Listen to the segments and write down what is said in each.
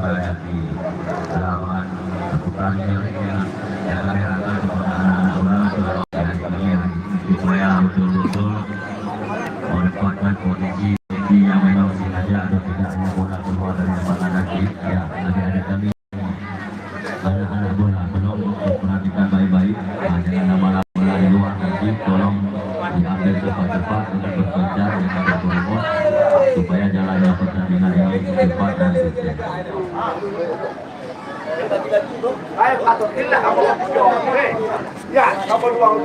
berada di lapangan pertandingan yang kami harapkan kepada anak-anak dan kami supaya betul-betul mendapatkan kondisi yang memang sengaja atau tidak bola keluar dari lapangan nanti. Ya, nanti ada kami anak-anak bola tolong perhatikan baik-baik, jangan bola di luar nanti, tolong diambil cepat-cepat untuk berkejar dengan berkerumun supaya jalannya pertandingan ini cepat dan sukses.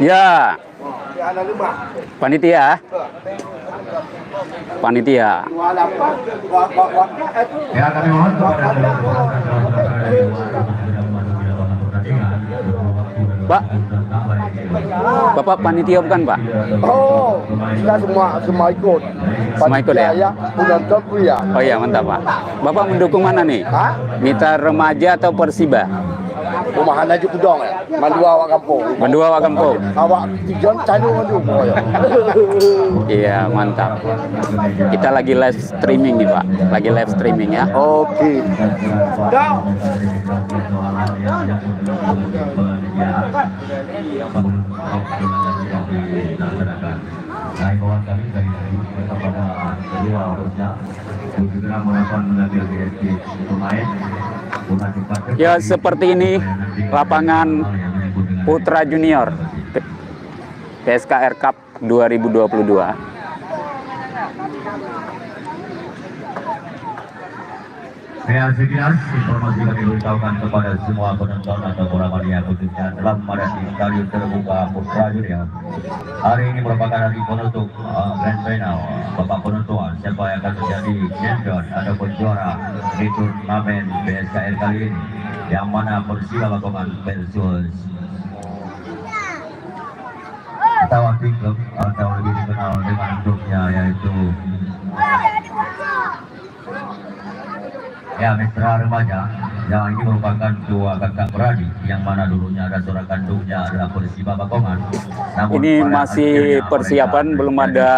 Ya, panitia. Ya, kami mohon kepada Pak, Bapak panitia bukan Pak? Oh, kita semua ikut. Semua ikut ya? Ya, penonton pria. Oh iya, mantap Pak. Bapak mendukung mana nih? Hah? Mitra Remaja atau Persiba? Rumahan aja kudong ya. Mandua awak kampung. Bendua Awak Kampung. Awak tijon canu aduh pokoknya. Iya, mantap. Kita lagi live streaming nih Pak. Lagi live streaming ya. Oke. Ya, seperti ini lapangan Putra Junior PSKR Cup 2022. Ya, sekilas informasi kami beritahukan kepada semua penonton atau bola mania khususnya dalam memadati stadion terbuka Putra Junior. Hari ini merupakan hari penutup Grand Final. Bapak penentuan siapa yang akan menjadi champion ataupun juara di turnamen PSKR kali ini, yang mana Persiba Bakongan versus Tawati Club atau lebih dikenal dengan klubnya yaitu ya Mitra Remaja. Yang ini merupakan dua kakak beradik yang mana dulunya ada seorang kandungnya adalah Persiba Bakongan. Ini masih persiapan, belum ada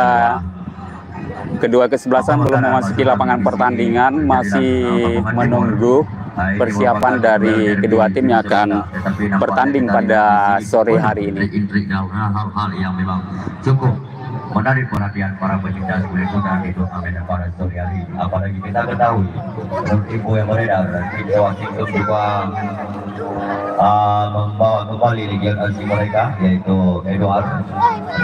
kedua kesebelasan, belum memasuki lapangan pertandingan, masih menunggu persiapan dari kedua tim yang akan bertanding pada sore hari ini. Hal-hal yang memang cukup menarik perhatian para pecinta kulit kuda di turnamen pada sore hari ini. Apalagi kita ketahui info yang beredar, tim Tawati Club juga membawa kembali Liga Asli mereka, yaitu Edward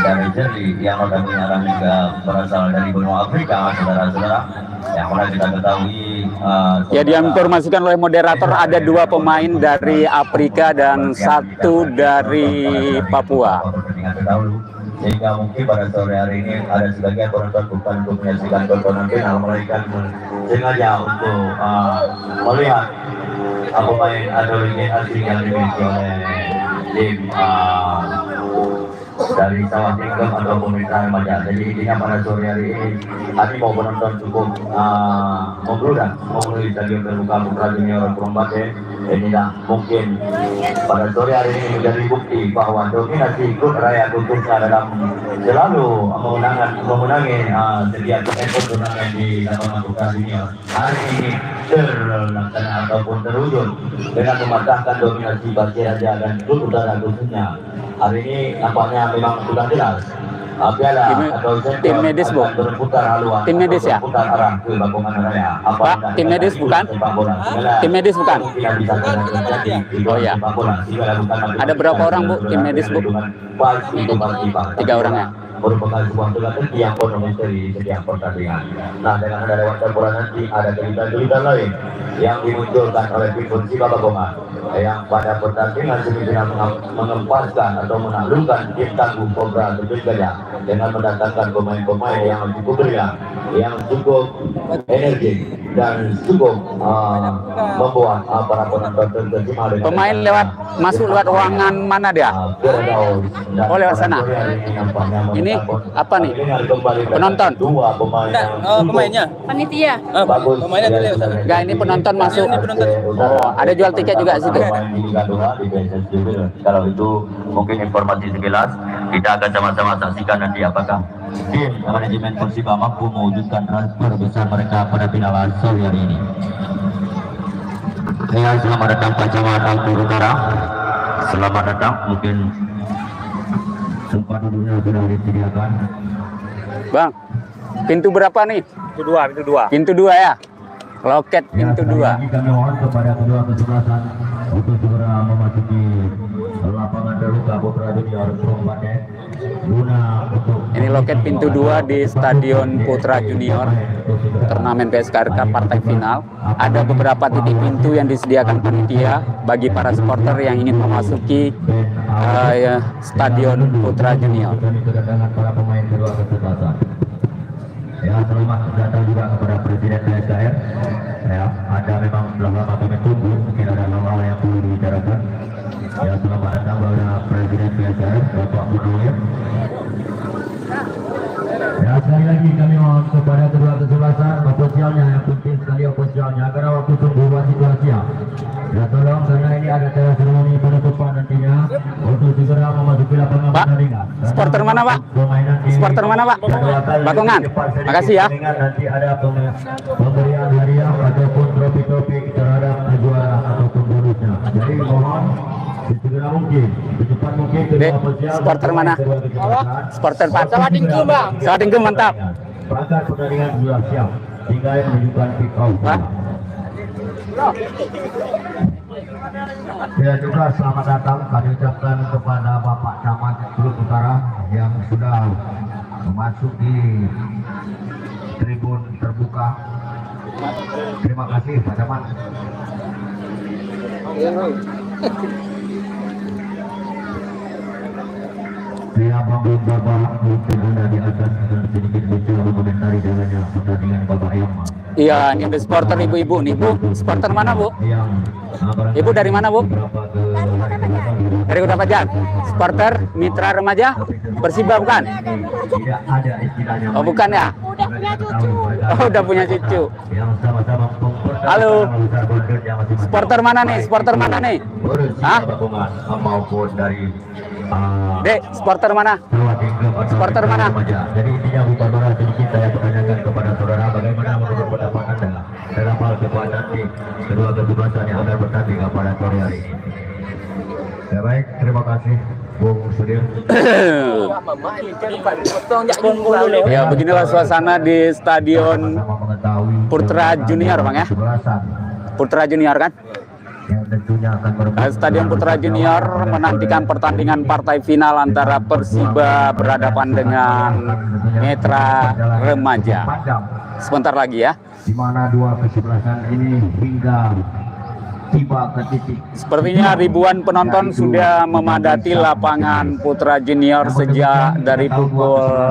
dan Jerry yang notabene adalah juga berasal dari benua Afrika, saudara-saudara. Yang mana kita ketahui ya, diinformasikan oleh moderator ada dua pemain dari Afrika dan satu dari Papua. Sehingga mungkin pada sore hari ini ada sebagian penonton bukan untuk menyaksikan tontonan final, melainkan sengaja untuk melihat pemain atau Liga Asli yang dimiliki oleh tim dari Tawati Club ataupun Mitra Remaja. Jadi intinya pada sore hari ini kami mau penonton cukup membludak memenuhi stadion terbuka Putra Junior Purumbake. Inilah mungkin pada sore hari ini menjadi bukti bahwa dominasi klub Raya khususnya dalam selalu memenangi setiap event turnamen di lapangan Putra Junior hari ini terlaksana ataupun terwujud dengan mematahkan dominasi Baki Raja dan klub Utara khususnya. Hari ini nampaknya memang sudah jelas piala atau tim medis bu, tim medis ya Pak, tim medis bukan, tim medis bukan. Oh ya, ada berapa orang bu tim medis bu? 3 orang ya. Merupakan sebuah teka-teki yang penuh misteri setiap pertandingan. Nah, dengan ada lewat bola nanti ada cerita-cerita lain yang dimunculkan oleh tim Persiba Bakongan yang pada pertandingan semifinal mengempaskan atau menaklukkan tim tangguh Kobra Tujuh Gajah dengan mendatangkan pemain-pemain yang cukup brilliant, yang cukup energi dan cukup membuat para penonton terkesima dengan pemain masuk lewat ruangan mana dia? Oh, lewat sana. Ini apa nih? Penonton? Pemainnya. Panitia. Pemainnya tuh lewat sana. Enggak, ini penonton masuk. Oh, ada jual tiket juga situ. Kalau itu mungkin informasi sekilas, kita akan sama-sama saksikan nanti apakah tim manajemen Persiba mampu mewujudkan transfer besar mereka pada final sore hari ini. Ya, selamat datang Pak Camat Anggur Utara. Selamat datang. Mungkin tempat duduknya sudah disediakan. Bang, pintu berapa nih? Pintu dua, pintu dua. Pintu 2 ya? Loket pintu 2. Lagi kami mohon kepada kedua kesebelasan untuk segera memasuki lapangan terbuka Putra Junior Kabupaten guna untuk Ini loket pintu 2 di Stadion Putra Junior turnamen PSKRK partai final. Ada beberapa titik pintu yang disediakan panitia bagi para supporter yang ingin memasuki Stadion Putra Junior. Kami kedatangan para pemain kedua kesebelasan. Ya, selamat datang juga kepada Presiden PSKR. Ya, ada memang sudah lama kami tunggu, mungkin ada hal-hal yang perlu dibicarakan. Ya, selamat datang kepada Presiden PSKR, Bapak Munawir. Ya, sekali lagi kami mohon kepada kedua kesebelasan ofisialnya, yang penting sekali ofisialnya, karena waktu tunggu masih siap. Ya, tolong karena ini ada acara seremoni penutupan nantinya untuk segera memasuki lapangan Pak, pertandingan. supporter mana, Pak? Supporter mana, Pak? Bakongan. Makasih ya. Nanti ada pemberian hadiah ataupun trofi-trofi terhadap juara ataupun bonusnya. Jadi mohon segera mungkin, secepat mungkin Dek, kedua ofisial. supporter mana? Supporter Pak. Sawadingkum, Bang. Sawadingkum, mantap. Perangkat pertandingan sudah siap, tinggal menunjukkan pick out. Pak. Ya, juga selamat datang kami ucapkan kepada Bapak Camat Teluk Utara yang sudah memasuki tribun terbuka. Terima kasih Pak Camat. Saya bangun Bapak untuk Anda di atas dan sedikit bicara mengomentari dengannya pertandingan Bapak yang Iya, ini ada supporter ibu-ibu nih, Bu. Supporter mana, Bu? Ibu dari mana, Bu? Dari Kota Pajar. Supporter Mitra Remaja Persiba bukan? Tidak ada istilahnya. Oh, bukan ya? Udah punya cucu. Oh, udah punya cucu. Yang sama-sama Halo. Supporter mana nih? Supporter mana nih? Hah? Maupun dari Dek, supporter mana? Supporter mana? Jadi intinya bukan orang sedikit saya pertanyakan kepada saudara bagaimana menurut pendapat Anda dalam hal kekuatan tim kedua kesebelasan yang akan bertanding pada sore hari ini. Ya baik, terima kasih Bung Sudir. Ya, beginilah suasana di Stadion Sama mengetahui Putra Junior, Bang ya? kesebelasan Putra Junior kan? yang tentunya akan Stadion Putra Junior menantikan pertandingan partai final antara Persiba berhadapan dengan Mitra Remaja. Sebentar lagi ya. Di mana dua kesebelasan ini hingga tiba ke titik. Sepertinya ribuan penonton sudah memadati lapangan Putra Junior sejak dari pukul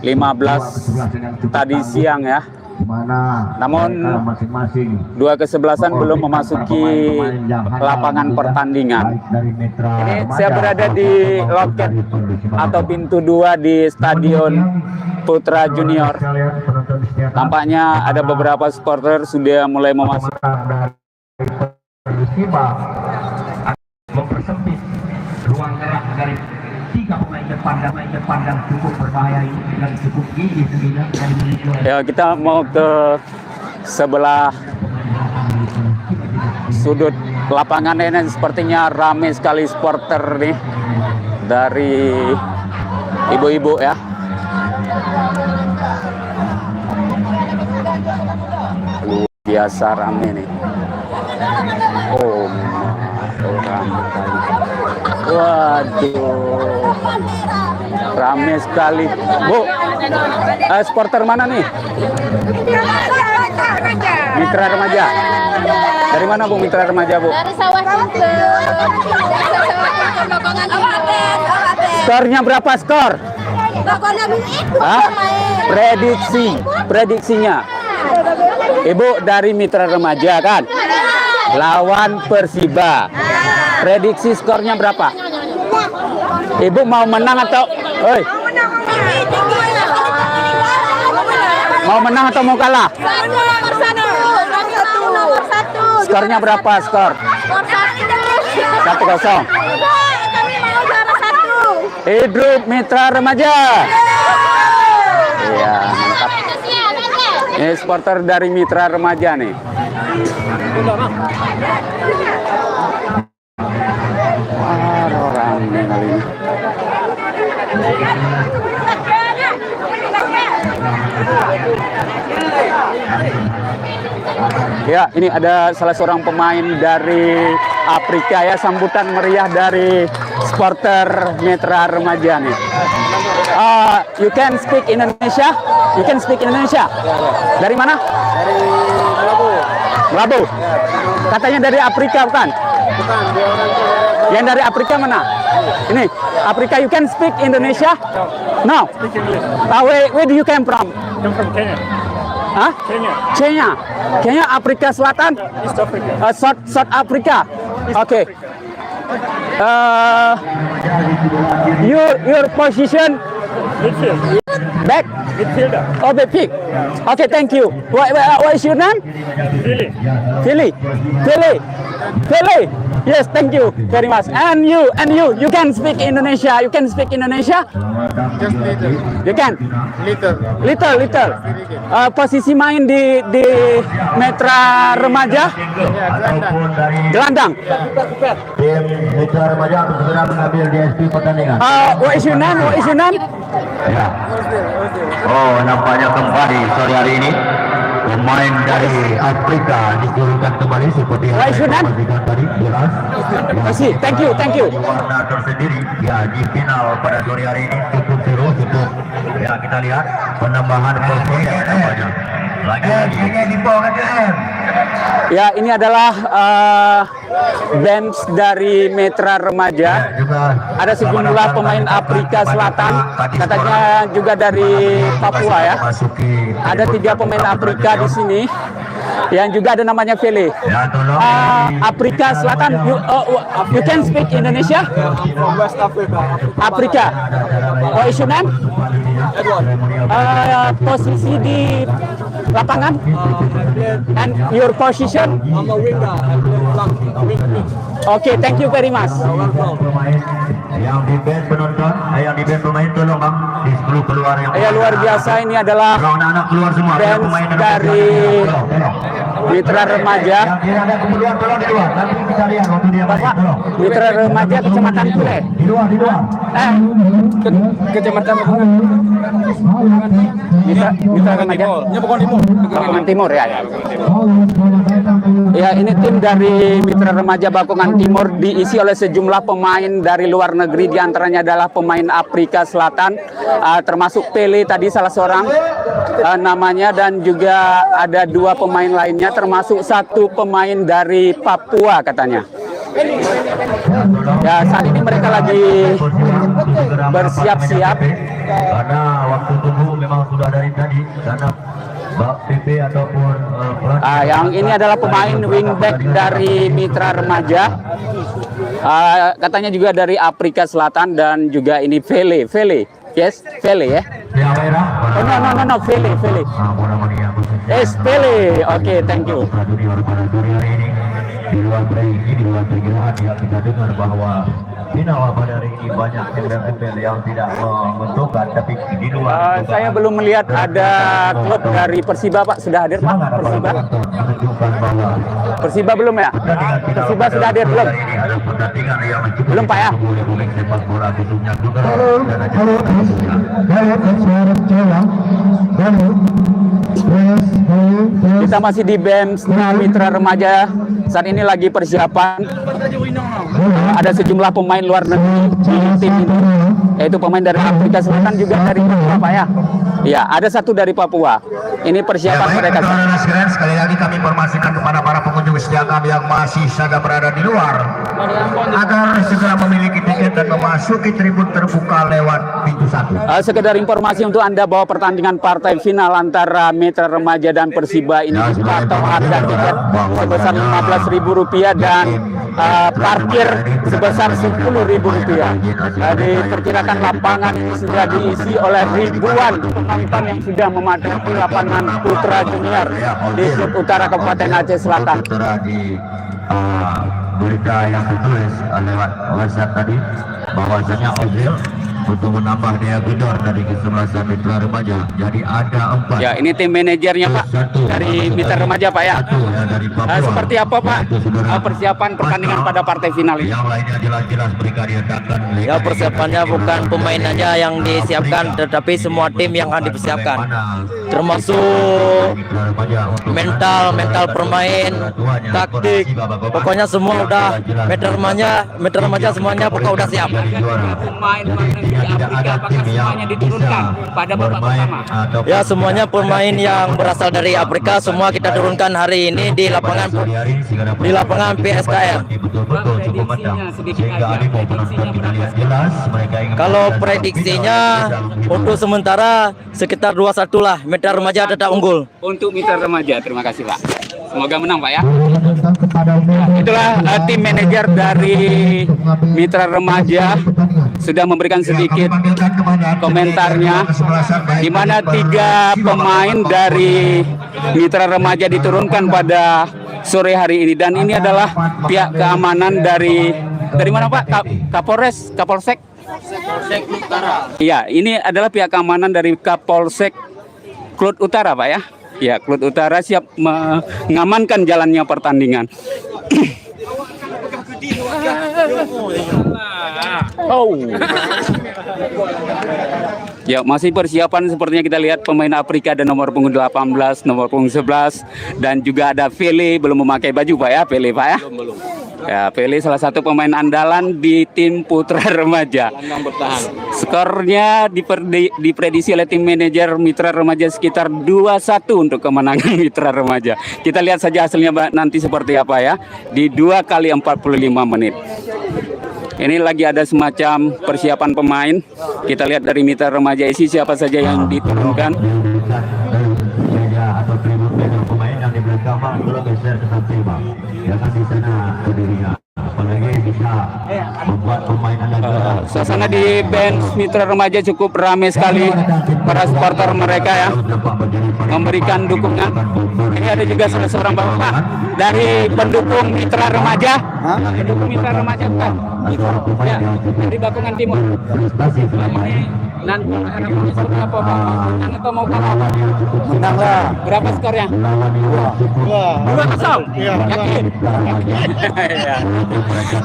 15 tadi siang ya. Di mana Namun masing-masing dua kesebelasan belum memasuki lapangan pertandingan. Ini saya berada di loket atau pintu 2 di Stadion Putra Junior. Tampaknya ada beberapa supporter sudah mulai memasuki. Mempersempit ruang gerak dari tiga pemain depan yang cukup berbahaya ini dan cukup gigih sembilan. Ya, kita mau ke sebelah sudut lapangan ini, sepertinya ramai sekali supporter nih dari ibu-ibu ya. Luar biasa ramai nih. Oh, ramai sekali. Waduh, ramai sekali. Bu, supporter mana nih? Mitra Remaja. Dari mana Bu Mitra Remaja, Bu? Dari Sawah Cinta. Skornya berapa skor? Hah? Prediksinya. Ibu dari Mitra Remaja kan? Lawan Persiba. Prediksi skornya berapa? Ibu mau menang atau mau menang atau mau kalah? Nomor satu. Skornya berapa skor? 1-0. Kami mau juara satu. Hidup Mitra Remaja. Iya, mantap. Ini supporter dari Mitra Remaja nih. Orang kali ini. Ya, ini ada salah seorang pemain dari Afrika ya, sambutan meriah dari supporter Mitra Remaja nih. You can speak Indonesia? You can speak Indonesia? Dari mana? Dari Melabu. Melabu. Katanya dari Afrika bukan? Bukan, dia orang Yang dari Afrika mana? Ini Afrika. You can speak Indonesia? No. Where do you come from? I'm from Kenya. Hah? Kenya. Kenya. Kenya Afrika Selatan? East Africa. South Africa. Oke. Your position Midfield. back. Midfielder. Oh, the pick. Okay, thank you. What is your name? Really? Philly. Yes, thank you very much. And you can speak Indonesia. You can speak Indonesia. just little. You can. Little. Posisi main di Mitra Remaja. Ataupun dari Gelandang. tim Mitra Remaja untuk segera mengambil DSP pertandingan. What is your name? Ya. Oh, nampaknya kembali sore hari ini pemain dari Afrika diturunkan kembali seperti yang Right, Sunan. dipastikan tadi jelas. Kasih, thank you. Di warna tersendiri ya di final pada sore hari ini cukup seru, cukup ya kita lihat penambahan pemain nampaknya. Lagi-lagi di bawah Ya, ini adalah bench dari Mitra Remaja. Ada sejumlah pemain Afrika Selatan, katanya juga dari Papua ya. Ada 3 pemain Afrika di sini, yang juga ada namanya Vele. Ya, tolong. Afrika Selatan, you can speak Indonesia? West Africa. Afrika. What is your name? Posisi di lapangan? And your position? I'm a winger. Okay, thank you very much. Yang di band penonton, yang di band pemain tolong bang, di 10 keluar yang Ya, luar biasa, ini adalah kalau anak-anak keluar semua, bench pemain dari Mitra Remaja. yang tidak ada keperluan tolong di luar, nanti kita lihat waktu dia balik, tolong. Mitra Remaja Kecamatan Kule. Di luar. Kecamatan Mitra Remaja. Bakungan Timur ya. Ya, ini tim dari Mitra Remaja Bakungan Timur diisi oleh sejumlah pemain dari luar negeri, diantaranya adalah pemain Afrika Selatan, termasuk Pele tadi salah seorang namanya, dan juga ada 2 pemain lainnya, termasuk 1 pemain dari Papua katanya. Ya, saat ini mereka lagi bersiap-siap. Karena waktu tunggu memang sudah dari tadi, karena PP ataupun Yang ini adalah pemain wingback dari Mitra Remaja. Katanya juga dari Afrika Selatan, dan juga ini Vele. Yes, Vele ya. yang merah. Oh, no, Vele. Yes, Vele. Oke, thank you. Di luar prediksi, di luar perkiraan ya, kita dengar bahwa final pada hari ini banyak embel-embel yang tidak menentukan, tapi di luar Saya belum melihat ada klub dari Persiba, Pak. Sudah hadir, Pak? Persiba? menunjukkan bahwa Persiba belum ya? Persiba sudah hadir belum? Belum, Pak ya? Kita masih di BEMS Mitra Remaja. Saat ini lagi persiapan. Ada sejumlah pemain luar negeri di tim ini, yaitu pemain dari Afrika Selatan, juga dari Papua, Pak ya. Iya, ada 1 dari Papua. Ini persiapan mereka. Sekali lagi kami informasikan kepada para pengunjung setia kami yang masih saja berada di luar agar segera memiliki tiket dan memasuki tribun terbuka lewat pintu 1. Sekedar informasi untuk Anda bahwa pertandingan partai final antara Mitra Remaja dan Persiba ini atau harga tiket sebesar Rp15.000 dan parkir sebesar Rp10.000. Diperkirakan lapangan ini sudah diisi oleh ribuan penonton yang sudah memadati lapangan Putra Junior di Sud Utara Kabupaten Aceh Selatan. Di berita yang ditulis lewat WhatsApp tadi bahwasanya Ozil untuk menambah daya gedor dari kesebelasan Mitra Remaja. Jadi ada 4. Ya, ini tim manajernya Pak dari Mitra Remaja Pak ya. Dari Papua. Seperti apa Pak persiapan pertandingan pada partai final ini? Yang lainnya jelas-jelas mereka diadakan. Ya, persiapannya bukan pemain aja yang disiapkan, tetapi semua tim yang akan dipersiapkan. Termasuk mental pemain, taktik, pokoknya semua udah Mitra Remaja semuanya pokoknya udah siap. Pemain dari Afrika apakah semuanya diturunkan pada babak pertama? Ya, semuanya pemain yang berasal dari Afrika semua kita turunkan hari ini di lapangan PSKM. Kalau prediksinya untuk sementara sekitar 2-1 lah, Mitra Remaja tetap unggul. Untuk Mitra Remaja, terima kasih Pak. Semoga menang Pak ya. Itulah tim manajer dari Mitra Remaja sudah memberikan sedikit komentarnya, di mana 3 pemain dari Mitra Remaja diturunkan pada sore hari ini, dan ini adalah pihak keamanan dari mana Pak? Kapolsek? Iya, ini adalah pihak keamanan dari Kapolsek Klut Utara Pak ya. Ya, Klut Utara siap mengamankan jalannya pertandingan. Oh. Ya, masih persiapan sepertinya kita lihat pemain Afrika ada nomor punggung 18, nomor punggung 11, dan juga ada Pele belum memakai baju Pak ya, Pele Pak ya. Ya, Pele salah satu pemain andalan di tim Putra Remaja. Skornya diprediksi oleh tim manajer Mitra Remaja sekitar 2-1 untuk kemenangan Mitra Remaja. Kita lihat saja hasilnya nanti seperti apa ya di 2 kali 45 menit. Ini lagi ada semacam persiapan pemain. Kita lihat dari Mitra Remaja isi siapa saja yang diturunkan. Atau tribun pemain yang di belakang belum geser ke samping Bang. Jangan di sana berdirinya. Apalagi bisa membuat pemain Anda. Suasana di bench Mitra Remaja cukup ramai sekali. Para supporter mereka ya memberikan dukungan. Ini ada juga salah seorang bapak dari pendukung Mitra Remaja. Pendukung Mitra Remaja kan? Ya, dari Bakungan Timur. Ini nanti harapannya seperti apa Pak? Menang atau mau kalah? Menang lah. Berapa skornya? 2-0. Yakin? Ya.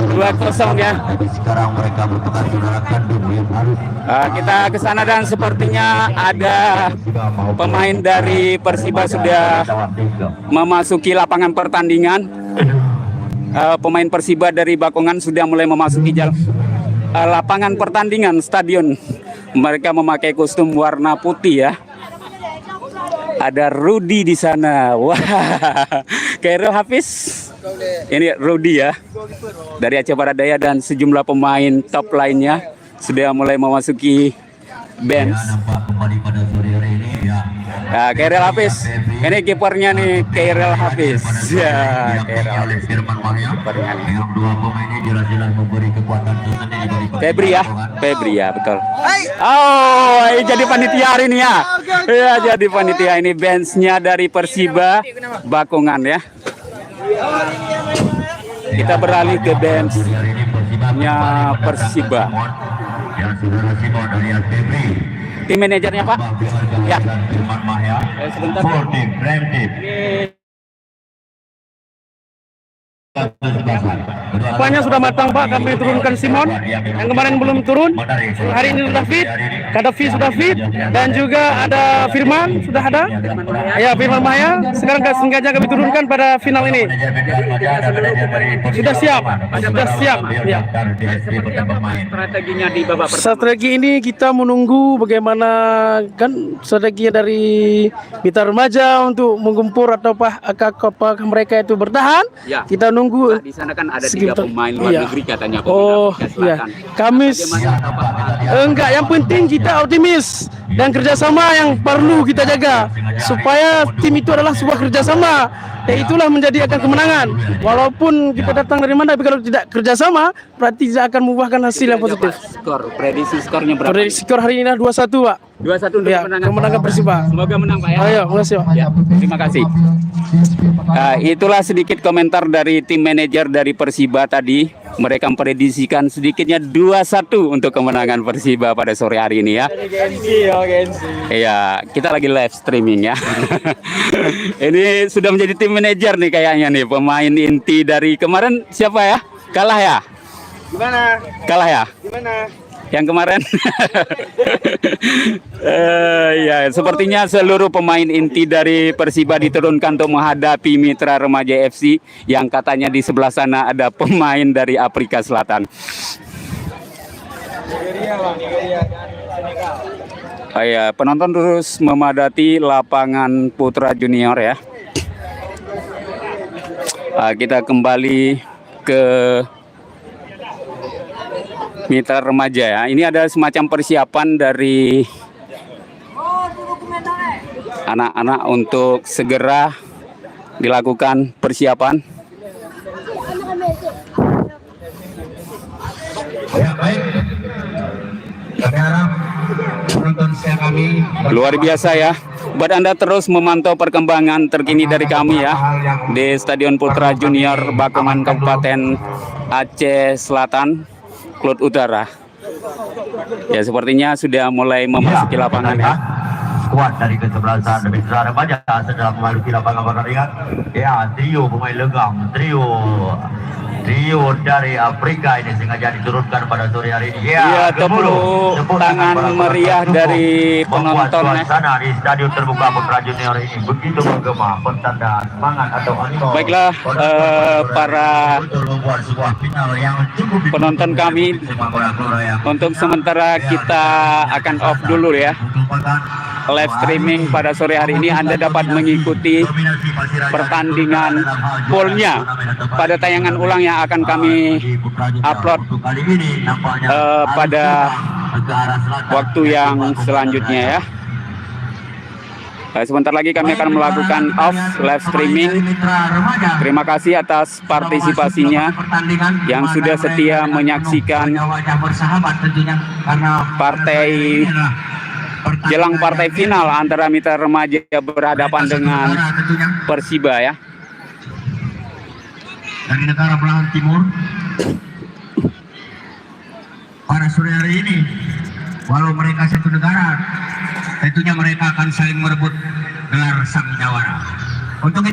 2-0 ya. Sekarang mereka merupakan saudara kandung yang harus Kita ke sana dan sepertinya ada pemain dari Persiba sudah memasuki lapangan pertandingan. Pemain Persiba dari Bakungan sudah mulai memasuki lapangan pertandingan stadion. Mereka memakai kostum warna putih ya. Ada Rudi di sana. Wah, Khairul Hafiz. Ini Rudi ya. Dari Aceh Barat Daya dan sejumlah pemain top lainnya sudah mulai memasuki bench. Ya, Khairul Hafiz. Ini kipernya nih, Khairul Hafiz. Ya, Khairul Hafiz. Kipernya nih. yang 2 pemainnya jelas-jelas memberi kekuatan tersendiri bagi Febri ya, betul. Oh, ini jadi panitia hari ini ya. Iya, jadi panitia ini benchnya dari Persiba Bakungan ya. Kita beralih ke benchnya Persiba. Yang saudara Simon dari Febri. Tim manajernya Pak. Ya. Sebentar. Rupanya sudah matang Pak, kami turunkan Simon yang kemarin belum turun, hari ini sudah fit, Kadafi sudah fit, dan juga ada Firman sudah ada, ya Firman Maya. Sekarang sengaja kami turunkan pada final ini. Sudah siap ya. Strateginya di babak pertama. Strategi ini kita menunggu bagaimana kan strategi dari Mitra Remaja untuk menggempur apakah mereka itu bertahan. Ya. Kita nunggu. Di sana kan ada 3 pemain luar Iya. negeri katanya. Oh iya, kami enggak. Yang penting kita optimis dan kerjasama yang perlu kita jaga supaya tim itu adalah sebuah kerjasama. Ya itulah menjadi akan kemenangan. Walaupun kita datang dari mana, tapi kalau tidak kerjasama berarti tidak akan membuahkan hasil yang positif. Prediksi skornya berapa? Prediksi skor hari ini adalah 2-1 Pak. 2-1 untuk Ya, kemenangan Persiba. Semoga menang Pak ya. Ayo, makasih Pak. Ya, terima kasih. Itulah sedikit komentar dari tim manajer dari Persiba tadi. Mereka memprediksikan sedikitnya 2-1 untuk kemenangan Persiba pada sore hari ini ya. Iya, kita lagi live streaming ya. Ini sudah menjadi tim manajer nih kayaknya nih. Pemain inti dari kemarin siapa ya? Kalah ya? Gimana? Kalah ya? Gimana? Yang kemarin. Ya, sepertinya seluruh pemain inti dari Persiba diturunkan untuk menghadapi Mitra Remaja FC yang katanya di sebelah sana ada pemain dari Afrika Selatan. Ya, penonton terus memadati lapangan Putra Junior ya. Kita kembali ke Mitra Remaja ya. Ini ada semacam persiapan dari anak-anak untuk segera dilakukan persiapan. Ya, baik. Kami harap penonton setia kami Luar biasa ya. Buat Anda terus memantau perkembangan terkini dari kami ya di Stadion Putra Junior Bakungan Kabupaten Aceh Selatan, Klut Utara. Ya, sepertinya sudah mulai memasuki lapangan ya. Kuat dari kesebelasan Mitra Remaja setelah memasuki lapangan pertandingan. Ya, trio pemain legam, trio dari Afrika ini sengaja diturunkan pada sore hari ini. Iya, tepuk tangan meriah dari penonton ya. Suasana di Stadion Terbuka Putra Junior ini begitu menggema, bertanda semangat atau animo. Baiklah, para penonton kami, untuk sementara kita akan off dulu ya live streaming pada sore hari ini. Anda dapat mengikuti pertandingan poolnya pada tayangan ulang yang akan kami upload pada waktu yang selanjutnya ya. Sebentar lagi kami akan melakukan off live streaming. Terima kasih atas partisipasinya yang sudah setia menyaksikan jelang partai final antara Mitra Remaja berhadapan dengan Persiba ya. Dari negara belahan timur pada sore hari ini, walau mereka satu negara, tentunya mereka akan saling merebut gelar sang jawara. Untuk